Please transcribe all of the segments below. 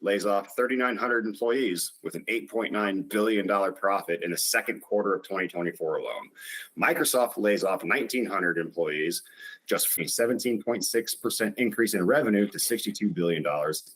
lays off 3,900 employees with an $8.9 billion profit in the second quarter of 2024 alone. Microsoft lays off 1,900 employees, just from a 17.6% increase in revenue to $62 billion.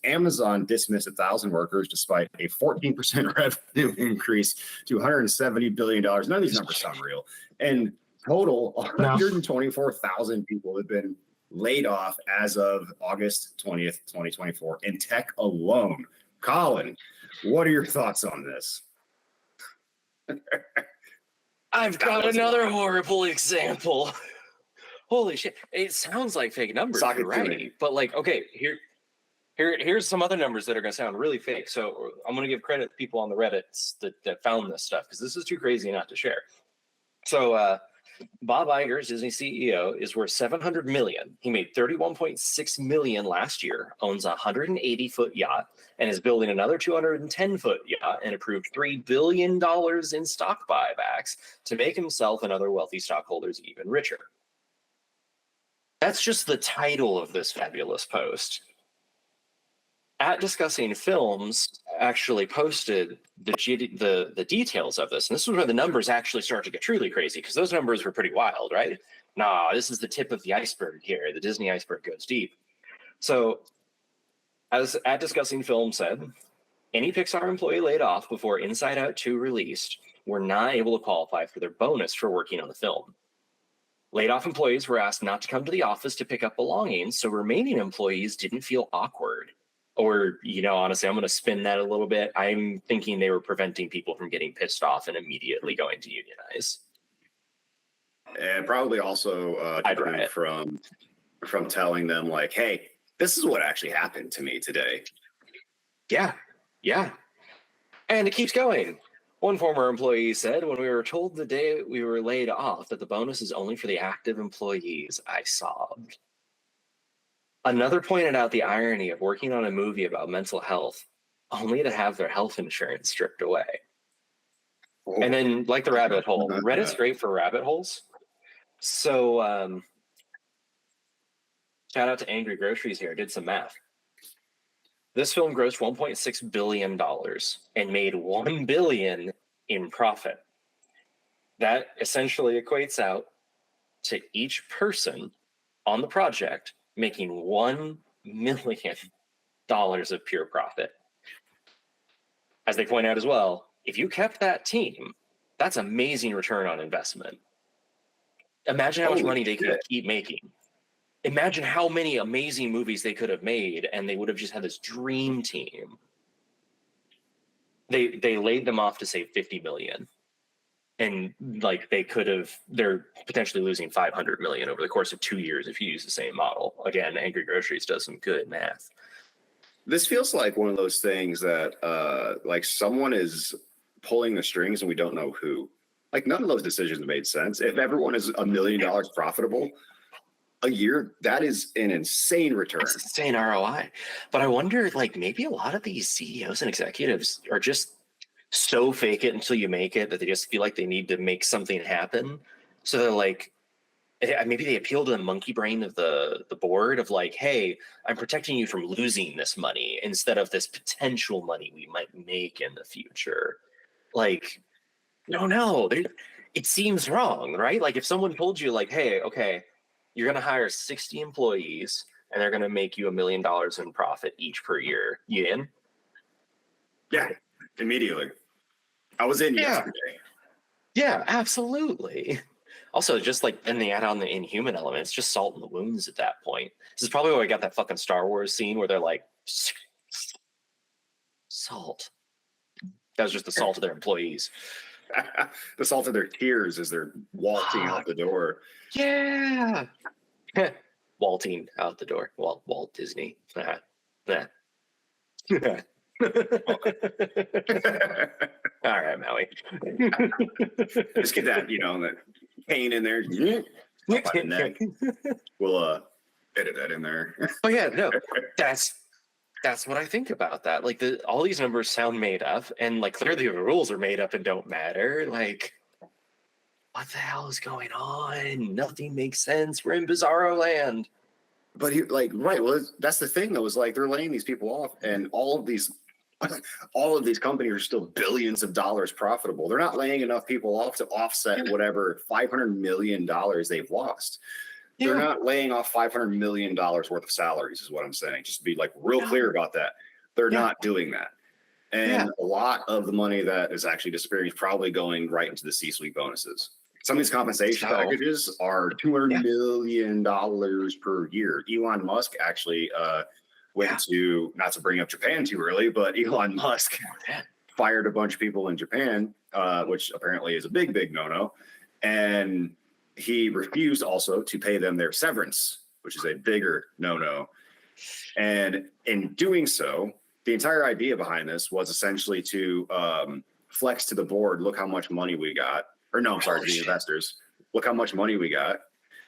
Amazon dismissed 1,000 workers despite a 14% revenue increase to $170 billion. None of these numbers sound real. And total, 124,000 people have been laid off as of August 20th, 2024 in tech alone. Colin, what are your thoughts on this? I've got another horrible example. Holy shit. It sounds like fake numbers, right? But like, okay, here's some other numbers that are going to sound really fake. So I'm going to give credit to people on the Reddits that found this stuff, because this is too crazy not to share. So Bob Iger's Disney CEO is worth $700 million. He made $31.6 million last year, owns a 180-foot yacht, and is building another 210-foot yacht, and approved $3 billion in stock buybacks to make himself and other wealthy stockholders even richer. That's just the title of this fabulous post. At Discussing Films actually posted the details of this. And this is where the numbers actually start to get truly crazy, because those numbers were pretty wild, right? Nah, this is the tip of the iceberg here. The Disney iceberg goes deep. So as At Discussing Films said, any Pixar employee laid off before Inside Out 2 released were not able to qualify for their bonus for working on the film. Laid off employees were asked not to come to the office to pick up belongings, so remaining employees didn't feel awkward. Or, honestly, I'm going to spin that a little bit. I'm thinking they were preventing people from getting pissed off and immediately going to unionize. And probably also from telling them like, hey, this is what actually happened to me today. Yeah. And it keeps going. One former employee said, when we were told the day we were laid off that the bonus is only for the active employees, I sobbed. Another pointed out the irony of working on a movie about mental health only to have their health insurance stripped away. Oh. And then, like the rabbit hole, Reddit's great for rabbit holes. So shout out to Angry Groceries here, did some math. This film grossed $1.6 billion and made $1 billion in profit. That essentially equates out to each person on the project making $1 million of pure profit. As they point out as well, if you kept that team, that's amazing return on investment. Imagine how much money they could keep making. Imagine how many amazing movies they could have made, and they would have just had this dream team. They laid them off to save $50 million. And like they're potentially losing $500 million over the course of 2 years if you use the same model. Again, Angry Groceries does some good math. This feels like one of those things that like someone is pulling the strings and we don't know who. Like none of those decisions made sense. If everyone is $1 million profitable a year, that is an insane return. It's insane ROI. But I wonder, like maybe a lot of these CEOs and executives are just so fake it until you make it that they just feel like they need to make something happen. So they're like, maybe they appeal to the monkey brain of the board of like, hey, I'm protecting you from losing this money instead of this potential money we might make in the future. Like, no, it seems wrong, right? Like if someone told you like, hey, okay, you're going to hire 60 employees and they're going to make you $1 million in profit each per year, you in? Yeah, immediately. I was in yesterday. Yeah, absolutely. Also, just like then they add on the inhuman elements, just salt in the wounds at that point. This is probably where we got that fucking Star Wars scene where they're like, salt. That was just the salt of their employees. The salt of their tears as they're waltzing out the door. Yeah. Walting out the door. Walt Disney. Nah. All right, Maui. Just get that, that pain in there. Up on the neck. We'll edit that in there. Oh yeah, no, that's what I think about that. Like all these numbers sound made up, and like clearly the rules are made up and don't matter. Like, what the hell is going on? Nothing makes sense. We're in bizarro land. But he like right. Well, that's the thing though. Is like they're laying these people off, and all of these companies are still billions of dollars profitable. They're not laying enough people off to offset whatever $500 million they've lost. They're not laying off $500 million worth of salaries, is what I'm saying. Just to be like real clear about that. They're not doing that. And a lot of the money that is actually disappearing is probably going right into the C-suite bonuses. Some of these compensation packages are $200 million per year. Elon Musk actually went to, not to bring up Japan too early, but Elon Musk fired a bunch of people in Japan, which apparently is a big, big no-no. And he refused also to pay them their severance, which is a bigger no-no. And in doing so, the entire idea behind this was essentially to flex to the board, look how much money we got. Or no, I'm sorry, to the investors. Look how much money we got.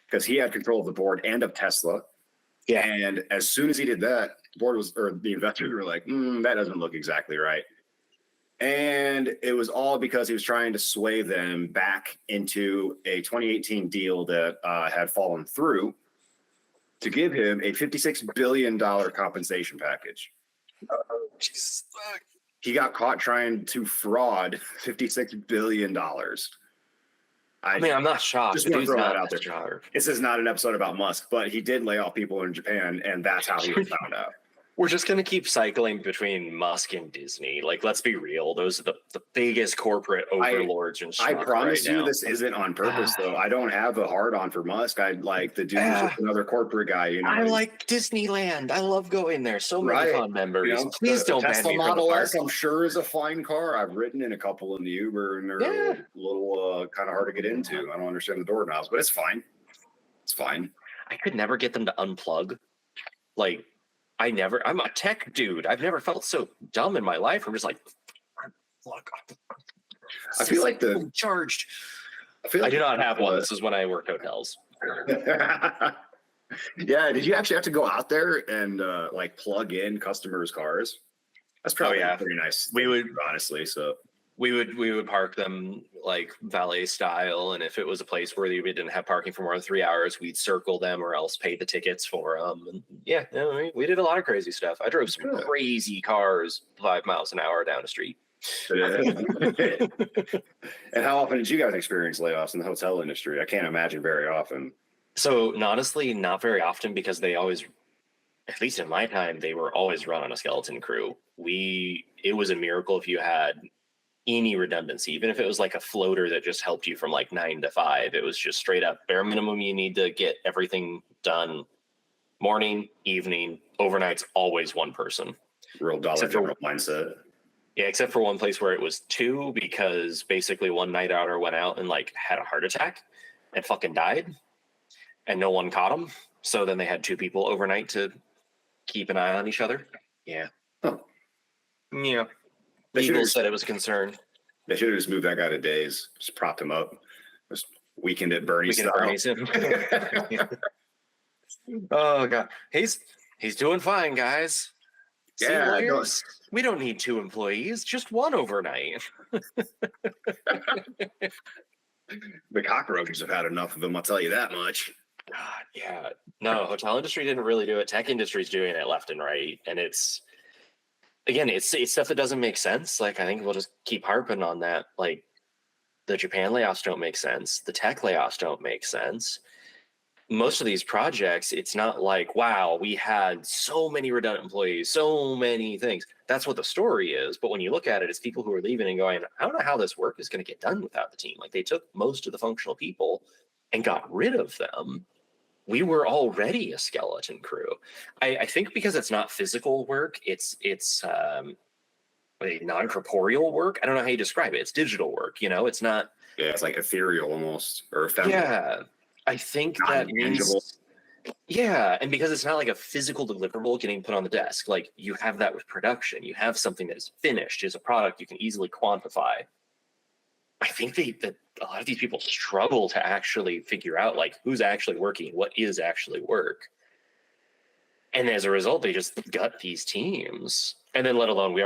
Because he had control of the board and of Tesla. Yeah. And as soon as he did that, the board was, or the investors were like, that doesn't look exactly right. And it was all because he was trying to sway them back into a 2018 deal that had fallen through to give him a $56 billion compensation package. Jesus. He got caught trying to fraud $56 billion. I mean, I'm not shocked. Just want to throw that out there. This is not an episode about Musk, but he did lay off people in Japan, and that's how he was found out. We're just going to keep cycling between Musk and Disney. Like, let's be real. Those are the biggest corporate overlords and I promise you this isn't on purpose, though. I don't have a hard on for Musk. I like the dude is just another corporate guy. You know, I like Disneyland. I love going there. So many fun members. You know, please don't ban me Model from the S, I'm sure, is a fine car. I've ridden in a couple in the Uber, and they're a little kind of hard to get into. I don't understand the doorknobs, but it's fine. It's fine. I could never get them to unplug. Like, I'm a tech dude. I've never felt so dumb in my life. I'm just like, I feel like charged. I do not have one. This is when I work hotels. Yeah. Did you actually have to go out there and like plug in customers' cars? That's probably pretty nice. We would honestly. So we would park them like valet style, and if it was a place where we didn't have parking for more than 3 hours, we'd circle them or else pay the tickets for them. And we did a lot of crazy stuff. I drove some crazy cars 5 miles an hour down the street. And how often did you guys experience layoffs in the hotel industry? I can't imagine very often. So honestly, not very often, because they always, at least in my time, they were always run on a skeleton crew. It was a miracle if you had any redundancy, even if it was like a floater that just helped you from like 9 to 5. It was just straight up bare minimum. You need to get everything done morning, evening, overnight's always one person. Real dollar general mindset. Yeah, except for one place where it was 2, because basically one night outer went out and like had a heart attack and fucking died, and no one caught him. So then they had 2 people overnight to keep an eye on each other. Yeah. Huh. Yeah. Legal said it was a concern. They should have just moved that guy to days, just propped him up, just weakened at Bernie style. Oh god, he's doing fine, guys. Yeah, we don't need 2 employees, just 1 overnight. The cockroaches have had enough of them, I'll tell you that much. God, yeah. No, hotel industry didn't really do it. Tech industry's doing it left and right, and it's stuff that doesn't make sense. Like, I think we'll just keep harping on that. Like, the Japan layoffs don't make sense. The tech layoffs don't make sense. Most of these projects, it's not like, wow, we had so many redundant employees, so many things. That's what the story is. But when you look at it, it's people who are leaving and going, I don't know how this work is going to get done without the team. Like, they took most of the functional people and got rid of them. We were already a skeleton crew. I think because it's not physical work, it's non-corporeal work. I don't know how you describe it. It's digital work, it's not. Yeah, it's like ethereal almost, or ephemeral. Yeah, I think that means. Yeah, and because it's not like a physical deliverable getting put on the desk, like you have that with production. You have something that is finished, is a product you can easily quantify. I think that a lot of these people struggle to actually figure out like who's actually working, what is actually work. And as a result, they just gut these teams. And then let alone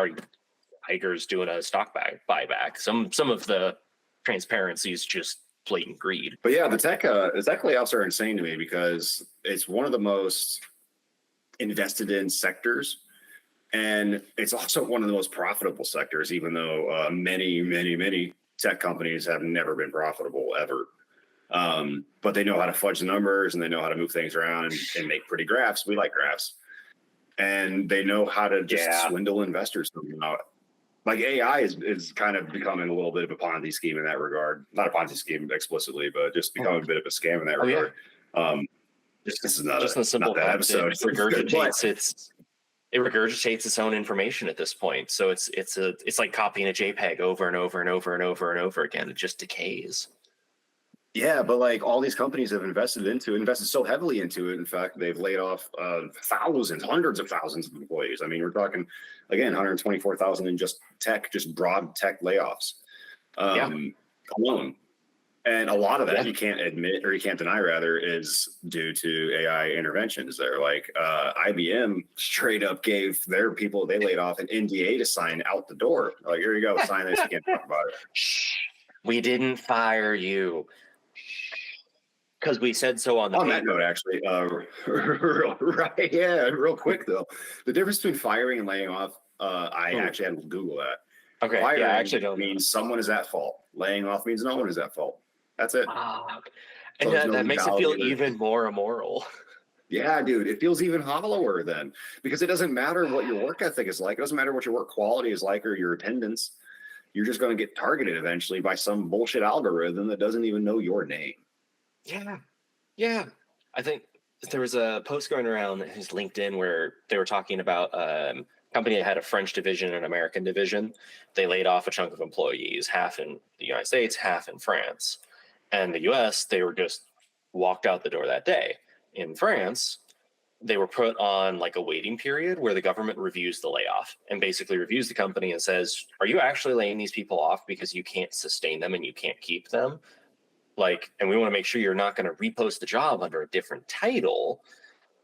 Tiger's doing a stock buyback. Some of the transparency is just blatant greed. But yeah, the tech layoffs are insane to me because it's one of the most invested in sectors. And it's also one of the most profitable sectors, even though many tech companies have never been profitable ever. But they know how to fudge the numbers and they know how to move things around and make pretty graphs. We like graphs. And they know how to just swindle investors somehow. Like AI is kind of becoming a little bit of a Ponzi scheme in that regard. Not a Ponzi scheme explicitly, but just becoming a bit of a scam in that regard. Yeah. This is not just in the simple that episode. It regurgitates its own information at this point. So it's like copying a JPEG over and over and over and over and over again. It just decays. Yeah, but like all these companies have invested so heavily into it. In fact, they've laid off hundreds of thousands of employees. I mean, we're talking again, 124,000 in just broad tech layoffs alone. And a lot of that you can't admit, or you can't deny rather, is due to AI interventions there. Like IBM straight up gave their people they laid off an NDA to sign out the door. Like, here you go, sign this, you can't talk about it. Shh, we didn't fire you. Because we said so on the paper. That note, actually, right? Yeah, real quick though, the difference between firing and laying off, I actually had to Google that. Okay, firing I actually don't means someone is at fault. Laying off means no one is at fault. That's it. And that makes it feel even more immoral. Yeah, dude, it feels even hollower then, because it doesn't matter what your work ethic is like. It doesn't matter what your work quality is like or your attendance. You're just going to get targeted eventually by some bullshit algorithm that doesn't even know your name. Yeah. I think there was a post going around his LinkedIn where they were talking about a company that had a French division and an American division. They laid off a chunk of employees, half in the United States, half in France. And the US, they were just walked out the door that day. In France, they were put on like a waiting period where the government reviews the layoff and basically reviews the company and says, are you actually laying these people off because you can't sustain them and you can't keep them? Like, and we want to make sure you're not going to repost the job under a different title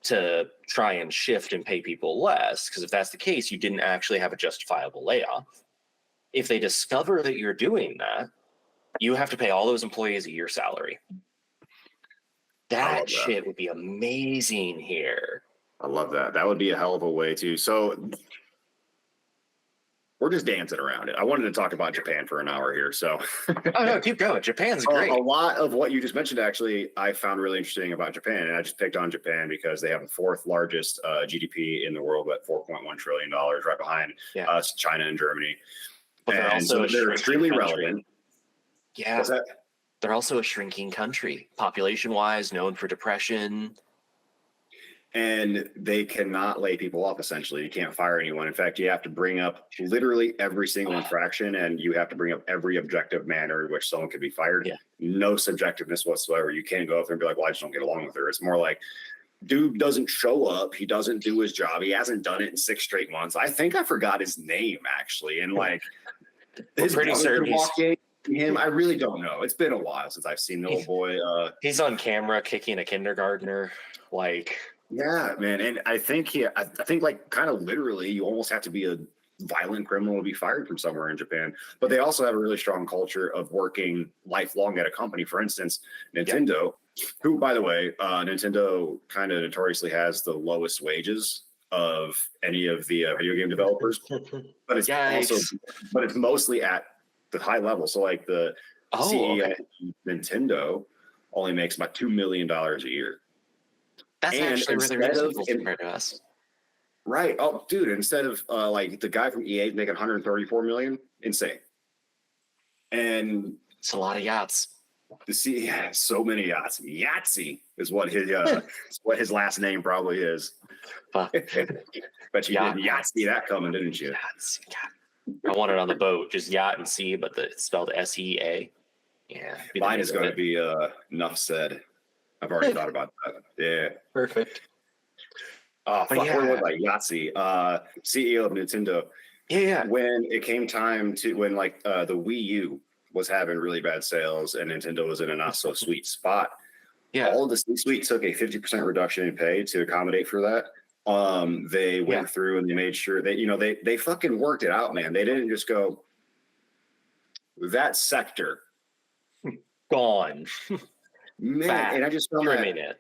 to try and shift and pay people less. Because if that's the case, you didn't actually have a justifiable layoff. If they discover that you're doing that, you have to pay all those employees a year's salary. That shit would be amazing here. I love that. That would be a hell of a way to. So we're just dancing around it. I wanted to talk about Japan for an hour here. So oh no, keep going. Japan's great. A lot of what you just mentioned, actually, I found really interesting about Japan. And I just picked on Japan because they have the fourth largest GDP in the world at $4.1 trillion, right behind us, China and Germany. But they're also they're extremely relevant. Yeah. What's that? They're also a shrinking country, population-wise, known for depression. And they cannot lay people off, essentially. You can't fire anyone. In fact, you have to bring up literally every single infraction, and you have to bring up every objective manner in which someone could be fired. Yeah. No subjectiveness whatsoever. You can't go up there and be like, well, I just don't get along with her. It's more like, dude doesn't show up. He doesn't do his job. He hasn't done it in 6 straight months. I think I forgot his name, actually. And like, his pretty certain him, I really don't know. It's been a while since I've seen the old boy. He's on camera kicking a kindergartner. Like, yeah, man. And I think I think like kind of literally, you almost have to be a violent criminal to be fired from somewhere in Japan. But they also have a really strong culture of working lifelong at a company. For instance, Nintendo, who, by the way, Nintendo kind of notoriously has the lowest wages of any of the video game developers. But it's it's mostly at the high level. So like the CEO of Nintendo only makes about $2 million a year. That's actually really reasonable compared to us. Right. Oh, dude, instead of like the guy from EA making 134 million, insane. And it's a lot of yachts. So many yachts. Yahtzee is what his last name probably is. But you didn't Yahtzee that coming, didn't you? I want it on the boat, just yacht and sea, but it's spelled SEA. Yeah. Mine is going to be enough said. I've already thought about that. Yeah. Perfect. Where was I? Yahtzee, CEO of Nintendo. Yeah. When it came time to when like the Wii U was having really bad sales and Nintendo was in a not so sweet spot. Yeah. All of the C-suite took a 50% reduction in pay to accommodate for that. They went through and they made sure that, they fucking worked it out, man. They didn't just go, that sector gone. Man, and I just found that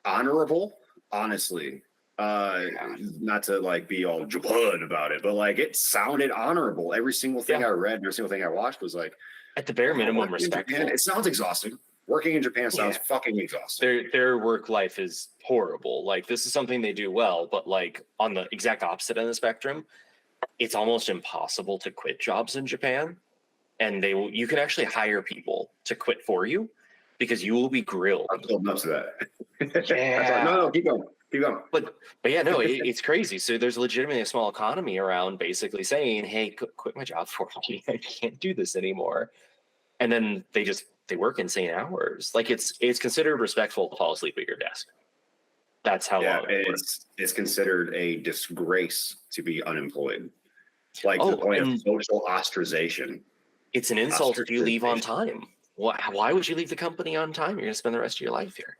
honorable, honestly. Not to like be all Japan about it, but like it sounded honorable. Every single thing Yeah. I read, every single thing I watched was like, At the bare minimum, working in respectful. Japan, it sounds exhausting. Working in Japan sounds fucking exhausting. Their work life is horrible. Like this is something they do well, but like on the exact opposite end of the spectrum, it's almost impossible to quit jobs in Japan. And you can actually hire people to quit for you because you will be grilled. I'm building up to that. Yeah. No, keep going. Keep going. But yeah, no, it's crazy. So there's legitimately a small economy around basically saying, hey, quit my job for me. I can't do this anymore. And then they work insane hours. Like it's considered respectful to fall asleep at your desk. That's how long it works. It's considered a disgrace to be unemployed. Like to the Oh, point of and social ostracization. it's an insult if you leave on time. Why would you leave the company on time? You're going to spend the rest of your life here.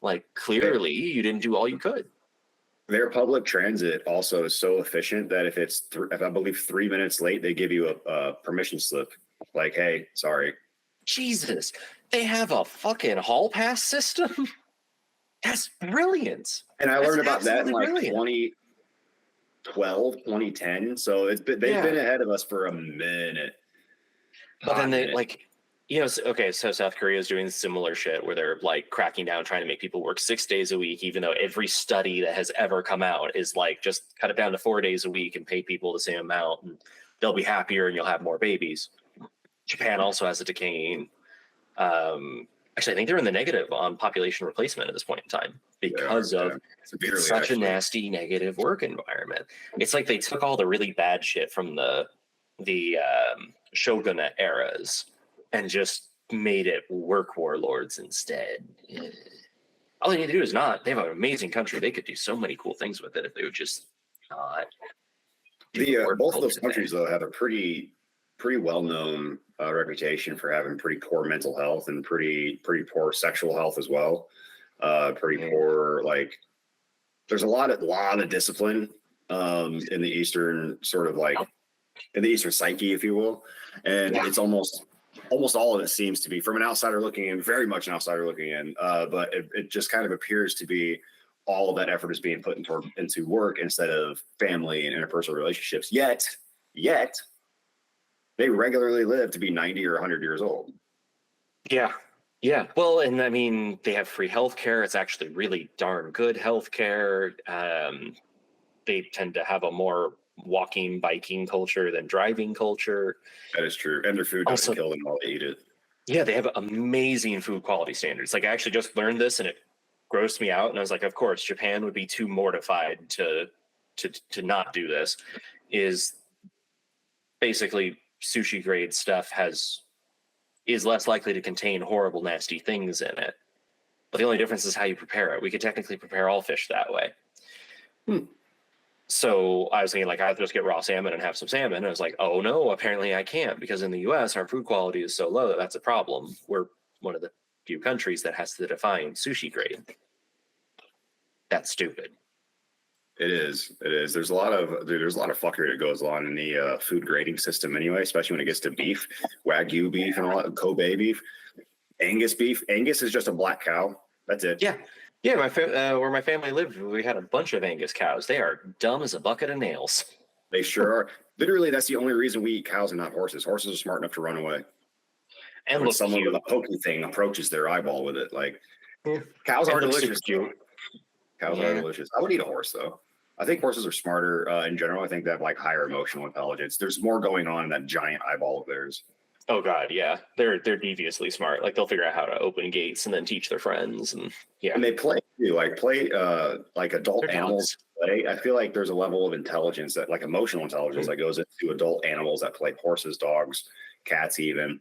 Like clearly you didn't do all you could. Their public transit also is so efficient that if it's, if I believe 3 minutes late, they give you a permission slip. Like, hey, sorry. Jesus, they have a fucking hall pass system. That's brilliant. And I learned about that in like brilliant. 2012, 2010. So they've been ahead of us for a minute. But then they like, you know, okay, so South Korea is doing similar shit where they're like cracking down, trying to make people work 6 days a week, even though every study that has ever come out is like, just cut it down to 4 days a week and pay people the same amount and they'll be happier and you'll have more babies. Japan also has a decaying, actually, I think they're in the negative on population replacement at this point in time because of such a nasty negative work environment. It's like they took all the really bad shit from the shogunate eras and just made it work warlords instead. All they need to do is not. They have an amazing country. They could do so many cool things with it if they would just not. Both of those countries, though, have a pretty well-known reputation for having pretty poor mental health and pretty poor sexual health as well. Poor, like, there's a lot of discipline in the Eastern sort of like in the Eastern psyche, if you will, and it's almost all of it seems to be, from an outsider looking in, very much an outsider looking in, but it just kind of appears to be all of that effort is being put into work instead of family and interpersonal relationships. Yet they regularly live to be 90 or 100 years old. Yeah. Well, and I mean, they have free healthcare. It's actually really darn good healthcare. They tend to have a more walking, biking culture than driving culture. That is true. And their food doesn't kill them while they eat it. Yeah, they have amazing food quality standards. Like I actually just learned this and it grossed me out. And I was like, of course, Japan would be too mortified to not do this. Is basically sushi grade stuff is less likely to contain horrible, nasty things in it. But the only difference is how you prepare it. We could technically prepare all fish that way. So I was thinking, like, I'd just get raw salmon and have some salmon. And I was like, oh no, apparently I can't, because in the US, our food quality is so low that that's a problem. We're one of the few countries that has to define sushi grade. That's stupid. It is. There's a lot of fuckery that goes on in the food grading system anyway, especially when it gets to beef, Wagyu beef and all that, Kobe beef, Angus beef. Angus is just a black cow. That's it. Yeah. Where my family lived, we had a bunch of Angus cows. They are dumb as a bucket of nails. They sure are. Literally, that's the only reason we eat cows and not horses. Horses are smart enough to run away. And when someone with a pokey thing approaches their eyeball with it, like cows are delicious. Cows are delicious. I would eat a horse though. I think horses are smarter in general. I think they have like higher emotional intelligence. There's more going on in that giant eyeball of theirs. Oh God, yeah. They're deviously smart. Like they'll figure out how to open gates and then teach their friends, and and they play too. Like adult animals play. I feel like there's a level of intelligence, that like emotional intelligence that goes into adult animals that play, horses, dogs, cats, even.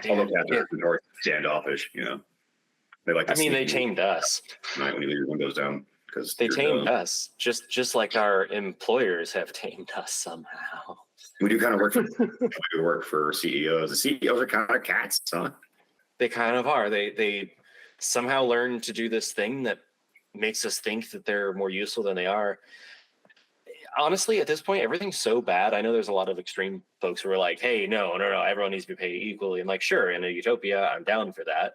Although cats are standoffish, you know. They like. They tamed us. Right when you leave your windows down. Because they tamed us, just like our employers have tamed us somehow. We do kind of work for CEOs. The CEOs are kind of cats, huh? They kind of are. They somehow learn to do this thing that makes us think that they're more useful than they are. Honestly, at this point, everything's so bad. I know there's a lot of extreme folks who are like, hey, no, everyone needs to be paid equally. I'm like, sure, in a utopia, I'm down for that.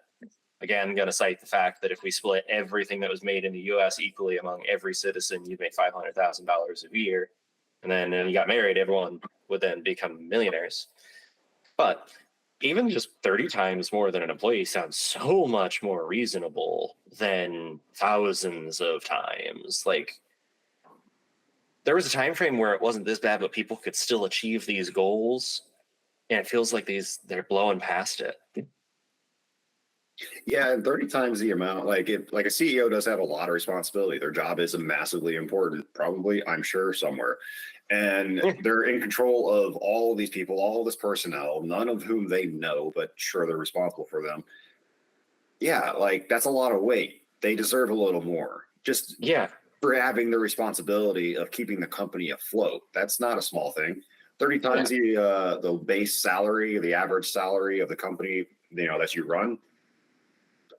Again, going to cite the fact that if we split everything that was made in the U.S. equally among every citizen, you'd make $500,000 a year. And then you got married, everyone would then become millionaires. But even just 30 times more than an employee sounds so much more reasonable than thousands of times. Like, there was a time frame where it wasn't this bad, but people could still achieve these goals. And it feels like they're blowing past it. Yeah, and 30 times the amount. Like a CEO does have a lot of responsibility. Their job is massively important, probably, I'm sure, somewhere. And they're in control of all of these people, all of this personnel, none of whom they know, but sure, they're responsible for them. Yeah, like that's a lot of weight. They deserve a little more. Just for having the responsibility of keeping the company afloat. That's not a small thing. 30 times the base salary, the average salary of the company, that you run.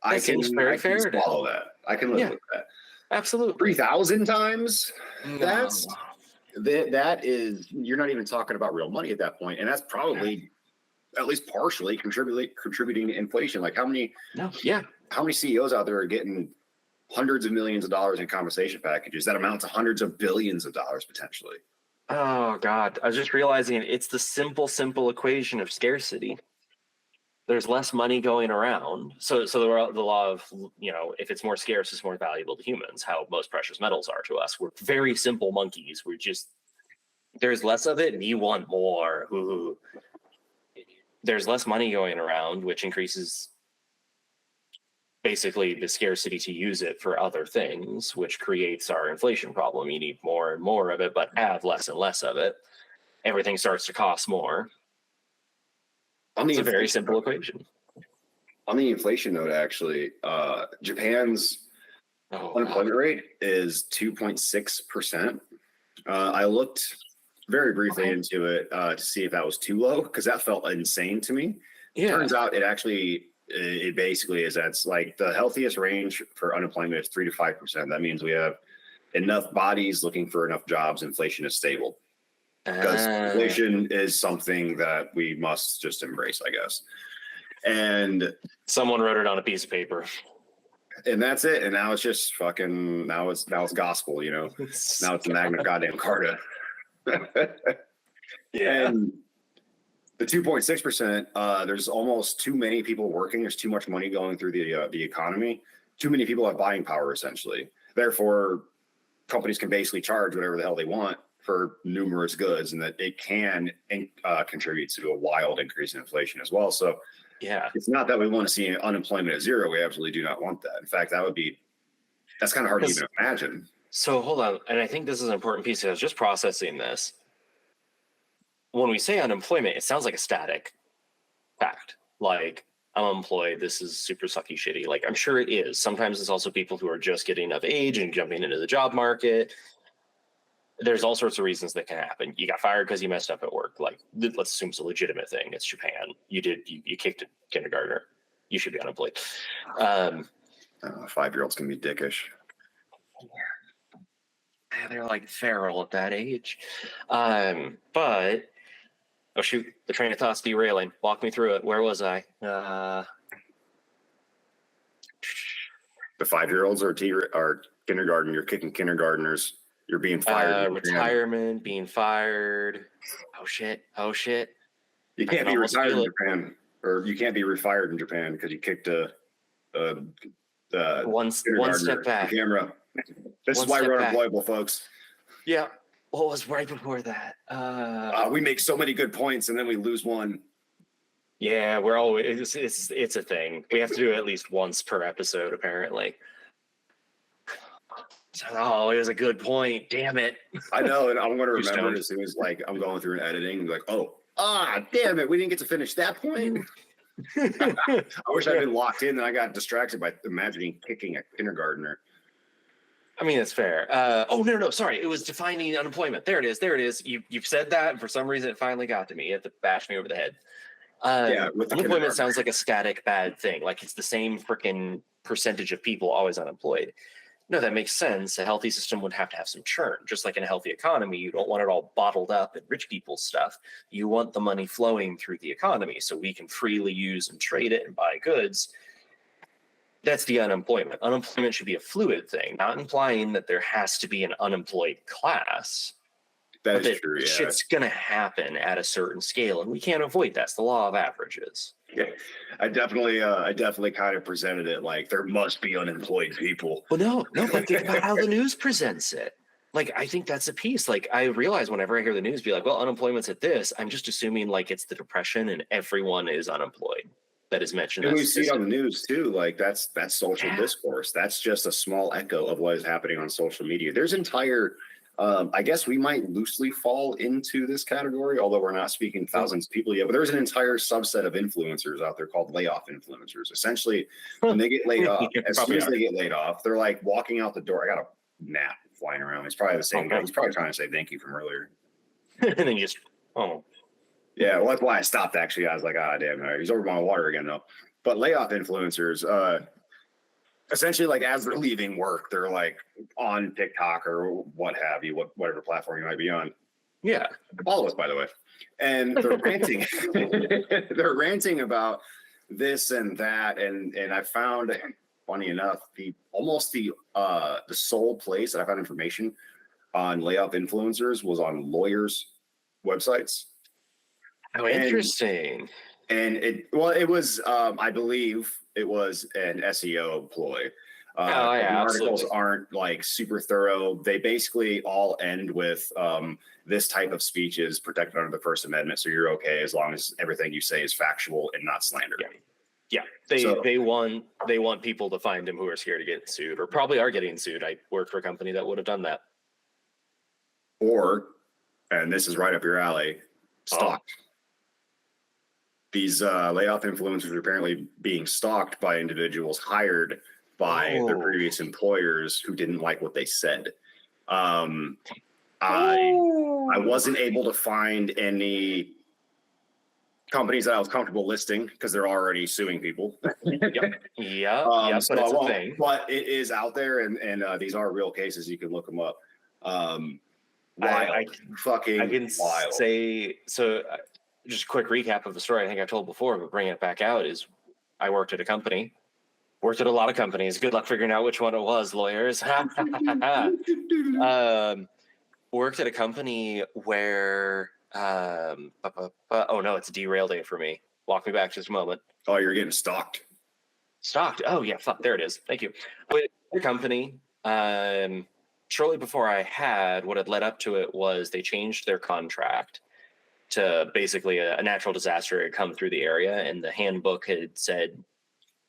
I can swallow that. I can live with that. Absolutely. 3,000 times? No. That is, you're not even talking about real money at that point. And that's probably at least partially contributing to inflation. Like how many CEOs out there are getting hundreds of millions of dollars in compensation packages that amount to hundreds of billions of dollars potentially? Oh God. I was just realizing it's the simple equation of scarcity. There's less money going around. So the law of, if it's more scarce, it's more valuable to humans, how most precious metals are to us. We're very simple monkeys. There's less of it and you want more. Ooh. There's less money going around, which increases basically the scarcity to use it for other things, which creates our inflation problem. You need more and more of it, but have less and less of it. Everything starts to cost more. It's a very simple equation. On the inflation note, actually, Japan's unemployment rate is 2.6%. I looked very briefly into it to see if that was too low, because that felt insane to me. Yeah. Turns out it basically is. That's like the healthiest range for unemployment is 3 to 5%. That means we have enough bodies looking for enough jobs. Inflation is stable. Because inflation is something that we must just embrace, I guess. And someone wrote it on a piece of paper. And that's it. And now it's just now it's gospel, now it's the Magna goddamn Carta. Yeah. And the 2.6%, there's almost too many people working. There's too much money going through the economy. Too many people have buying power, essentially. Therefore, companies can basically charge whatever the hell they want for numerous goods, and that it can contribute to a wild increase in inflation as well. So it's not that we want to see unemployment at zero. We absolutely do not want that. In fact, that's kind of hard to even imagine. So hold on. And I think this is an important piece. I was just processing this. When we say unemployment, it sounds like a static fact. Like, I'm unemployed. This is super sucky shitty. Like, I'm sure it is. Sometimes it's also people who are just getting of age and jumping into the job market. There's all sorts of reasons that can happen. You got fired because you messed up at work. Like, let's assume it's a legitimate thing. It's Japan. You kicked a kindergartner. You should be unemployed. 5-year-olds can be dickish. They're like feral at that age. But oh shoot, the train of thought's derailing. Walk me through it. Where was I? The 5-year-olds are kindergarten. You're kicking kindergartners. You're being fired. Retirement, being fired. Oh shit. You can't be retired in Japan, or you can't be refired in Japan because you kicked one step back. Camera. This is why we're unemployable, folks. Yeah. What was right before that? We make so many good points and then we lose one. Yeah, we're always it's a thing. We have to do it at least once per episode, apparently. Oh, it was a good point. Damn it. I know, and I'm going to remember it as soon as I'm going through an editing. Like, damn it, we didn't get to finish that point. I wish I'd been locked in, and I got distracted by imagining kicking a kindergartner. I mean, that's fair. No, sorry. It was defining unemployment. There it is. You've said that, and for some reason it finally got to me. You have to bash me over the head. Unemployment sounds like a static bad thing. Like it's the same freaking percentage of people always unemployed. No, that makes sense. A healthy system would have to have some churn. Just like in a healthy economy, you don't want it all bottled up in rich people's stuff. You want the money flowing through the economy so we can freely use and trade it and buy goods. That's the unemployment. Unemployment should be a fluid thing, not implying that there has to be an unemployed class. That But is that true. Yeah. shit's gonna happen at a certain scale, and we can't avoid that. It's the law of averages. Yeah. I definitely kind of presented it like there must be unemployed people. Well, no, but think about how the news presents it. Like, I think that's a piece. Like, I realize whenever I hear the news be like, well, unemployment's at this, I'm just assuming like it's the depression and everyone is unemployed that is mentioned. And That we see it on the statistic. news too. Like that's social Yeah. discourse. That's just a small echo of what is happening on social media. There's entire I guess we might loosely fall into this category, although we're not speaking thousands of people yet. But there's an entire subset of influencers out there called layoff influencers. Essentially, when they get laid off, Yeah, as soon probably as are. they get laid off, they're like walking out the door. I got a gnat flying around. He's probably the same guy. no. He's probably trying to say thank you from earlier. And then you just, oh, Yeah, well, that's why I stopped. Actually, I was like, ah, damn, he's over my water again, though. But layoff influencers, essentially, like as they're leaving work, they're like on TikTok or what have you, whatever platform you might be on. yeah. Follow us, by the way. And they're ranting. They're ranting about this and that, and I found, funny enough, the sole place that I found information on layoff influencers was on lawyers' websites. Oh, And- interesting. And it was I believe it was an SEO ploy. Oh, yeah, the articles absolutely. aren't like super thorough. They basically all end with this type of speech is protected under the First Amendment, so you're okay as long as everything you say is factual and not slander. Yeah, they So- they want people to find him who are scared of getting sued, or probably are getting sued. I worked for a company that would have done that. Or, and this is right up your alley, stalked. These layoff influencers are apparently being stalked by individuals hired by their Oh. previous employers who didn't like what they said. I wasn't able to find any companies that I was comfortable listing because they're already suing people. Yeah, So but I it's a won't, thing. but it is out there, and these are real cases. You can look them up. Wild, fucking I can wild. say so. Just a quick recap of the story I think I've told before, but bringing it back out is I worked at a company, worked at a lot of companies. Good luck figuring out which one it was, lawyers. Worked at a company where, oh no, it's a derail day for me. Walk me back just a moment. Oh, you're getting stalked. Stalked. Oh yeah, fuck. There it is. Thank you. With the company, shortly before I had, what had led up to it was they changed their contract to basically a natural disaster had come through the area, and the handbook had said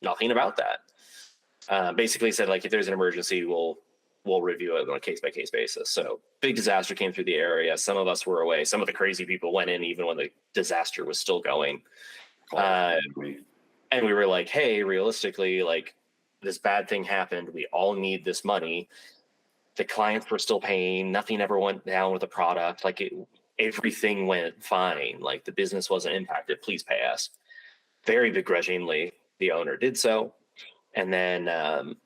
nothing about that. Basically said like if there's an emergency, we'll review it on a case by case basis. So big disaster came through the area. Some of us were away. Some of the crazy people went in even when the disaster was still going. And we were like, hey, realistically, like this bad thing happened. We all need this money. The clients were still paying. Nothing ever went down with the product. Like everything went fine. Like the business wasn't impacted. Please pay us. Very begrudgingly, the owner did so. And then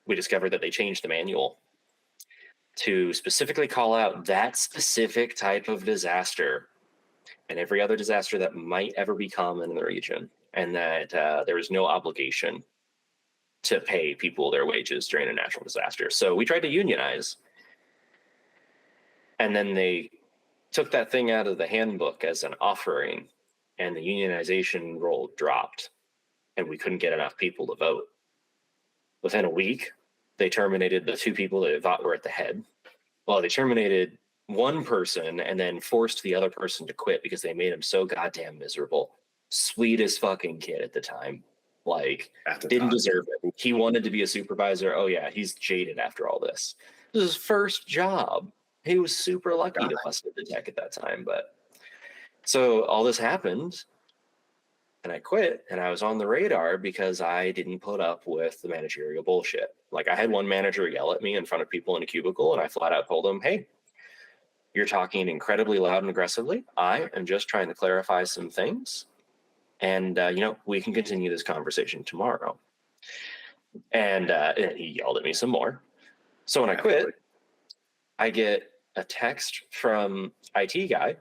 we discovered that they changed the manual to specifically call out that specific type of disaster and every other disaster that might ever be common in the region. And that there was no obligation to pay people their wages during a natural disaster. So we tried to unionize. And then they took that thing out of the handbook as an offering, and the unionization roll dropped, and we couldn't get enough people to vote. Within a week, they terminated the two people that they thought were at the head. Well, they terminated one person and then forced the other person to quit because they made him so goddamn miserable. Sweetest fucking kid at the time. Like, didn't deserve it. He wanted to be a supervisor. Oh, yeah, he's jaded after all this. This is his first job. He was super lucky to bust the tech at that time. But so all this happened, and I quit, and I was on the radar because I didn't put up with the managerial bullshit. Like, I had one manager yell at me in front of people in a cubicle, and I flat out told him, hey, you're talking incredibly loud and aggressively. I am just trying to clarify some things. And, we can continue this conversation tomorrow. And he yelled at me some more. So when I quit, I get a text from IT guy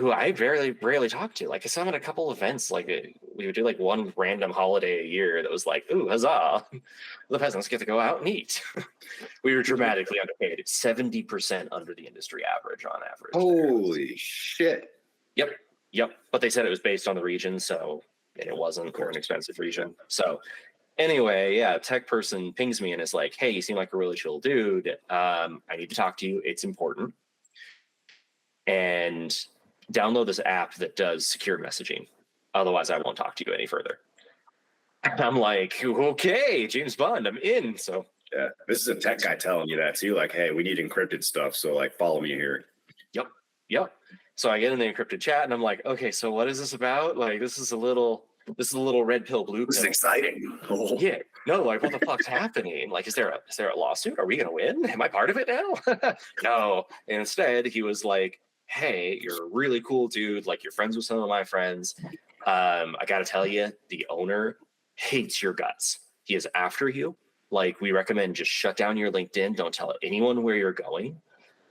who I rarely talk to. Like I saw him at a couple events. Like we would do like one random holiday a year that was like, ooh, huzzah! The peasants get to go out and eat. We were dramatically underpaid, 70% under the industry average on average. Holy shit! Yep. But they said it was based on the region, so and it wasn't. We're an expensive region, so. Anyway, yeah, tech person pings me and is like, hey, you seem like a really chill dude. I need to talk to you. It's important. And download this app that does secure messaging. Otherwise, I won't talk to you any further. I'm like, okay, James Bond, I'm in. So yeah, this is a tech guy telling you that too. Like, hey, we need encrypted stuff. So like, follow me here. Yep. So I get in the encrypted chat and I'm like, okay, so what is this about? Like, this is a little red pill, blue pill. This is exciting. Oh. Yeah. No, like what the fuck's happening? Like, is there a lawsuit? Are we gonna win? Am I part of it now? No. And instead, he was like, hey, you're a really cool dude. Like, you're friends with some of my friends. I gotta tell you, the owner hates your guts. He is after you. Like, we recommend just shut down your LinkedIn. Don't tell anyone where you're going.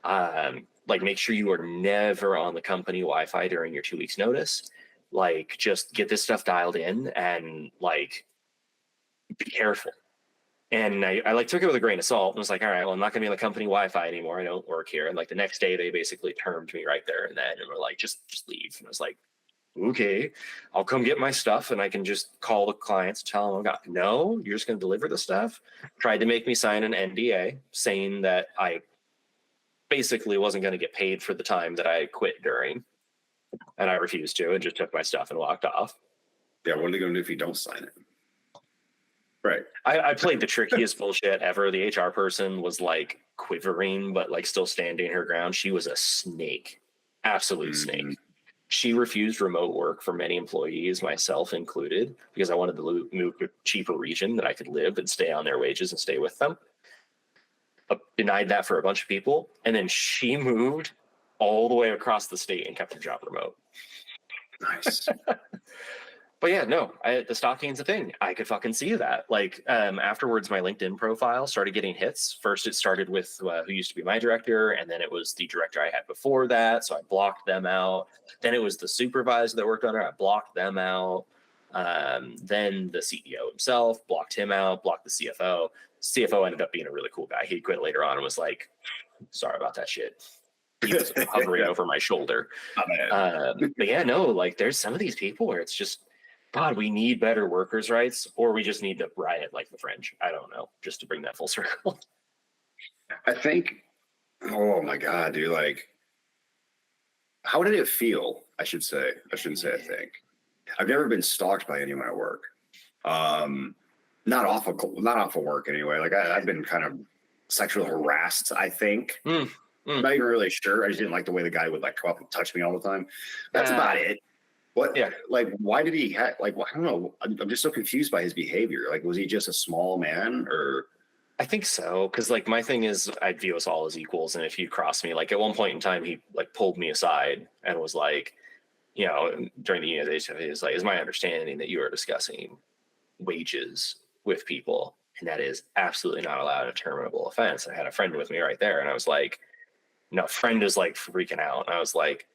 Like, make sure you are never on the company Wi-Fi during your 2 weeks notice. Like, just get this stuff dialed in and like be careful. And I like took it with a grain of salt and was like, all right, well, I'm not gonna be on the company Wi-Fi anymore. I don't work here. And like the next day they basically termed me right there and then and were like, just leave. And I was like, okay, I'll come get my stuff and I can just call the clients and tell them, no, you're just gonna deliver the stuff. Tried to make me sign an NDA saying that I basically wasn't gonna get paid for the time that I quit during. And I refused to and just took my stuff and walked off. Yeah, what are they gonna do if you don't sign it? Right. I played the trickiest bullshit ever. The HR person was like quivering, but like still standing her ground. She was a snake, absolute snake. She refused remote work for many employees, myself included, because I wanted to move to a cheaper region that I could live and stay on their wages and stay with them. Denied that for a bunch of people. And then she moved all the way across the state and kept her job remote. Nice. But yeah, no, the stalking's a thing. I could fucking see that. Like afterwards, my LinkedIn profile started getting hits. First, it started with who used to be my director, and then it was the director I had before that. So I blocked them out. Then it was the supervisor that worked on it. I blocked them out. Then the CEO himself, blocked him out, blocked the CFO. CFO ended up being a really cool guy. He quit later on and was like, sorry about that shit. He was hovering over my shoulder. But yeah, no, like there's some of these people where it's just, God, we need better workers' rights, or we just need to riot like the French. I don't know, just to bring that full circle. I think, oh my God, dude, like, how did it feel? I should say, I shouldn't say I think. I've never been stalked by anyone at work. Not off of work anyway. Like I've been kind of sexually harassed, I think. I'm not even really sure. I just didn't like the way the guy would like come up and touch me all the time. That's about it. What? Yeah. Like, why did he have? Like, I don't know. I'm just so confused by his behavior. Like, was he just a small man, or? I think so, because like my thing is, I view us all as equals, and if you cross me, like at one point in time, he like pulled me aside and was like, you know, during the unionization, he was like, "Is my understanding that you are discussing wages with people, and that is absolutely not allowed, a terminable offense." I had a friend with me right there, and I was like, "No, friend is like freaking out," and I was like,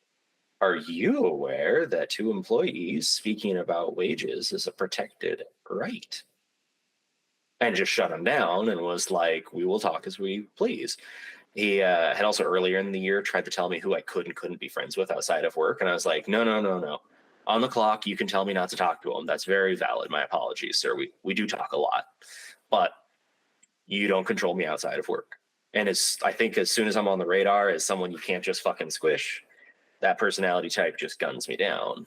are you aware that to employees speaking about wages is a protected right? And just shut him down and was like, we will talk as we please. He had also earlier in the year tried to tell me who I could and couldn't be friends with outside of work. And I was like, no. On the clock, you can tell me not to talk to him. That's very valid. My apologies, sir. We do talk a lot, but you don't control me outside of work. And I think as soon as I'm on the radar as someone you can't just fucking squish, that personality type just guns me down.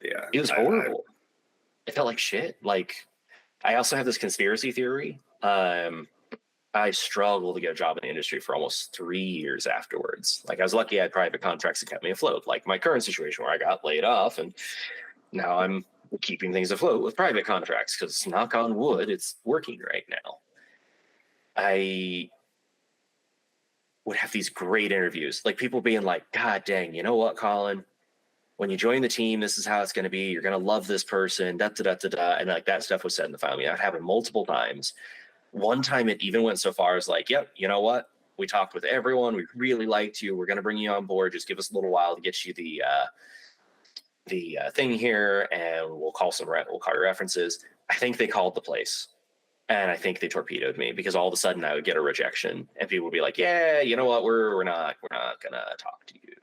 Yeah. It was horrible. It felt like shit. Like, I also have this conspiracy theory. I struggled to get a job in the industry for almost 3 years afterwards. Like, I was lucky I had private contracts that kept me afloat. Like my current situation where I got laid off and now I'm keeping things afloat with private contracts because, knock on wood, it's working right now. I would have these great interviews, like people being like, God dang, you know what, Colin, when you join the team, this is how it's going to be. You're going to love this person, And like that stuff was said in the file. I mean, that happened multiple times. One time it even went so far as like, yep, you know what? We talked with everyone. We really liked you. We're going to bring you on board. Just give us a little while to get you the thing here, and we'll call your references. I think they called the place, and I think they torpedoed me, because all of a sudden I would get a rejection, and people would be like, "Yeah, you know what? We're not gonna talk to you."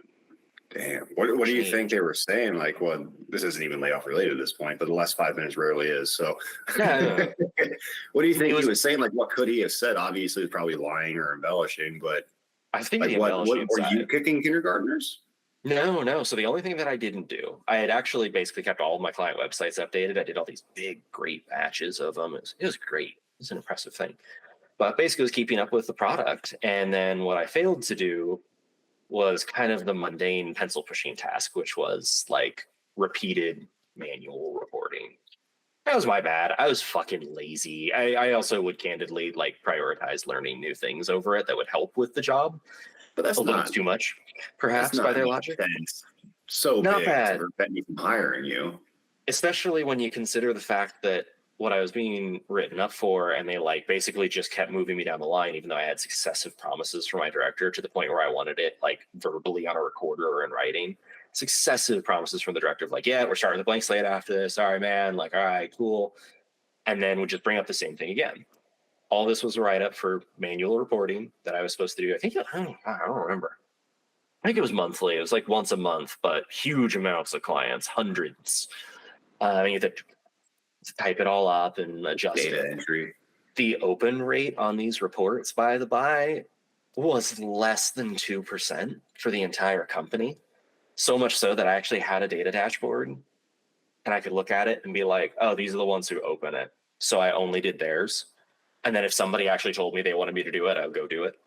Damn. What do you think they were saying? Like, well, this isn't even layoff related at this point, but the last 5 minutes rarely is. So, Yeah, what do you think he was saying? Like, what could he have said? Obviously, he's probably lying or embellishing, but I think like, the what embellishing were you side. kicking kindergartners? No. So the only thing that I didn't do, I had actually basically kept all of my client websites updated. I did all these big, great batches of them. It was great. It was an impressive thing. But basically, it was keeping up with the product. And then what I failed to do was kind of the mundane pencil pushing task, which was like repeated manual reporting. That was my bad. I was fucking lazy. I also would candidly like prioritize learning new things over it that would help with the job But a little too much, perhaps, by their logic. So Not big bad, to prevent me from hiring you. especially when you consider the fact that what I was being written up for, and they like basically just kept moving me down the line, even though I had successive promises from my director to the point where I wanted it like verbally on a recorder or in writing. Successive promises from the director of like, yeah, we're starting the blank slate after this. Sorry, man. Like, all right, cool. And then would just bring up the same thing again. All this was a write up for manual reporting that I was supposed to do. I don't remember. I think it was monthly. It was like once a month, but huge amounts of clients, hundreds. You had to type it all up and adjust Data it. entry. The open rate on these reports, by the by, was less than 2% for the entire company. So much so that I actually had a data dashboard, and I could look at it and be like, oh, these are the ones who open it. So I only did theirs. And then if somebody actually told me they wanted me to do it, I would go do it.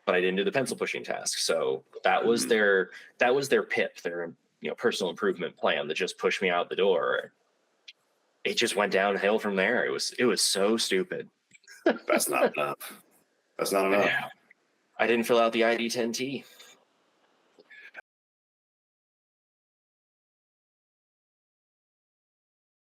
But I didn't do the pencil pushing task. So that was their PIP, their personal improvement plan that just pushed me out the door. It just went downhill from there. It was so stupid. That's not enough. That's not enough. Yeah. I didn't fill out the ID 10T.